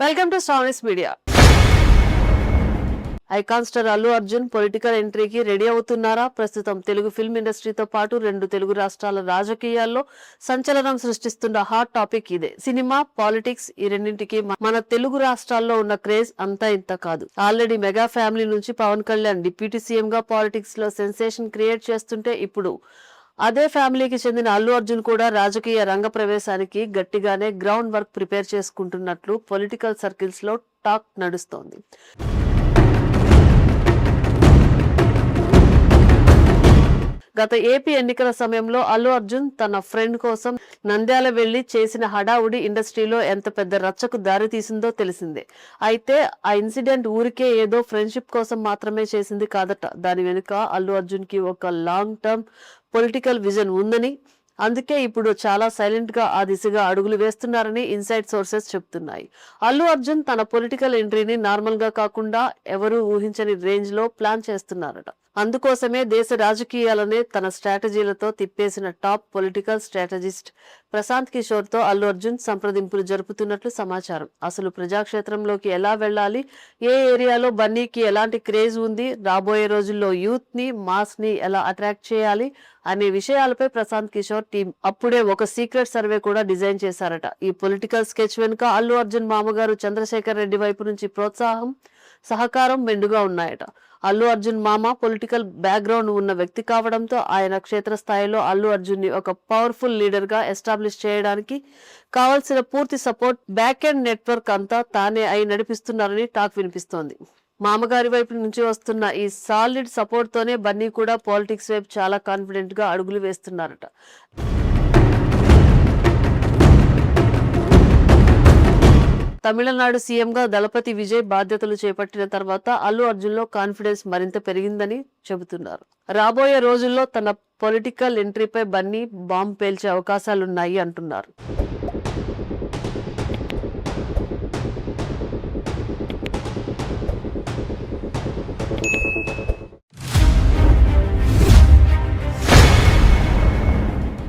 Welcome to స్టార్నిస్ media. Icon star Allu Arjun political ఎంట్రీకి ready అవుతున్నారా? ప్రస్తుతం తెలుగు ఫిల్మ్ ఇండస్ట్రీతో పాటు 2 తెలుగు రాష్ట్రాల రాజకీయాల్లో సంచలనం సృష్టిస్తున్న హాట్ టాపిక్ ఇదే. సినిమా, పాలిటిక్స్ ఈ రెండింటికి మన తెలుగు రాష్ట్రాల్లో ఉన్న క్రేజ్ అంతా ఇంత కాదు. ఆల్రెడీ మెగా ఫ్యామిలీ నుంచి పవన్ కళ్యాణ్ డిప్యూటీ సీఎం గా పాలిటిక్స్ లో సెన్సేషన్ క్రియేట్ చేస్తుంటే ఇప్పుడు అదే ఫ్యామిలీకి చెందిన అల్లు అర్జున్ కూడా రాజకీయ రంగ ప్రవేశానికి గట్టిగానే గ్రౌండ్ వర్క్ ప్రిపేర్ చేసుకుంటున్నట్లు పొలిటికల్ సర్కిల్స్ లో టాక్ నడుస్తోంది. గత ఏపీ ఎన్నికల సమయంలో అల్లు అర్జున్ తన ఫ్రెండ్ కోసం నంద్యాల వెళ్లి చేసిన హడావుడి ఇండస్ట్రీలో ఎంత పెద్ద రచ్చకు దారి తీసిందో తెలిసిందే. అయితే ఆ ఇన్సిడెంట్ ఊరికే ఏదో ఫ్రెండ్షిప్ కోసం మాత్రమే చేసింది కాదట. దాని వెనుక అల్లు అర్జున్ కి ఒక లాంగ్ టర్మ్ పొలిటికల్ విజన్ ఉందని, అందుకే ఇప్పుడు చాలా సైలెంట్ గా ఆ దిశగా అడుగులు వేస్తున్నారని ఇన్సైడ్ సోర్సెస్ చెప్తున్నాయి. అల్లు అర్జున్ తన పొలిటికల్ ఎంట్రీని నార్మల్ గా కాకుండా ఎవరూ ఊహించని రేంజ్ లో ప్లాన్ చేస్తున్నారట. అందుకోసమే దేశ రాజకీయాలనే తన స్ట్రాటజీలతో తిప్పేసిన top political strategist Prashant Kishor తో అల్లు అర్జున్ సంప్రదింపులు జరుపుతున్నట్లు సమాచారం. అసలు ప్రజాక్షేత్రంలోకి ఎలా వెళ్లాలి, ఏ ఏరియాలో బన్నీకి ఎలాంటి క్రేజ్ ఉంది, రాబోయే రోజుల్లో యూత్ ని, మాస్ ని ఎలా అట్రాక్ట్ చేయాలి అనే విషయాలపై ప్రశాంత్ కిషోర్ టీం అప్పుడే ఒక సీక్రెట్ సర్వే కూడా డిజైన్ చేశారట. ఈ పొలిటికల్ స్కెచ్ వెనుక అల్లు అర్జున్ మామగారు చంద్రశేఖర్ రెడ్డి వైపు నుంచి ప్రోత్సాహం, సహకారం మెండుగా ఉన్నాయట. అల్లు అర్జున్ మామ పొలిటికల్ బ్యాక్గ్రౌండ్ ఉన్న వ్యక్తి కావడంతో ఆయన క్షేత్రస్థాయిలో అల్లు అర్జున్ ని ఒక పవర్ఫుల్ లీడర్ గా ఎస్టాబ్లిష్ చేయడానికి కావాల్సిన పూర్తి సపోర్ట్, బ్యాక్ ఎండ్ నెట్వర్క్ అంతా తానే అయి నడిపిస్తున్నారని టాక్ వినిపిస్తోంది. మామగారి వైపు నుంచి వస్తున్న ఈ సాలిడ్ సపోర్ట్ తోనే బన్నీ కూడా పాలిటిక్స్ వైపు చాలా కాన్ఫిడెంట్ గా అడుగులు వేస్తున్నారట. తమిళనాడు సీఎంగా దళపతి విజయ్ బాధ్యతలు చేపట్టిన తర్వాత అల్లు అర్జున్ లో కాన్ఫిడెన్స్ మరింత పెరిగిందని చెబుతున్నారు. రాబోయే రోజుల్లో తన పొలిటికల్ ఎంట్రీపై బన్నీ బాంబ్ పేల్చే అవకాశాలున్నాయి అంటున్నారు.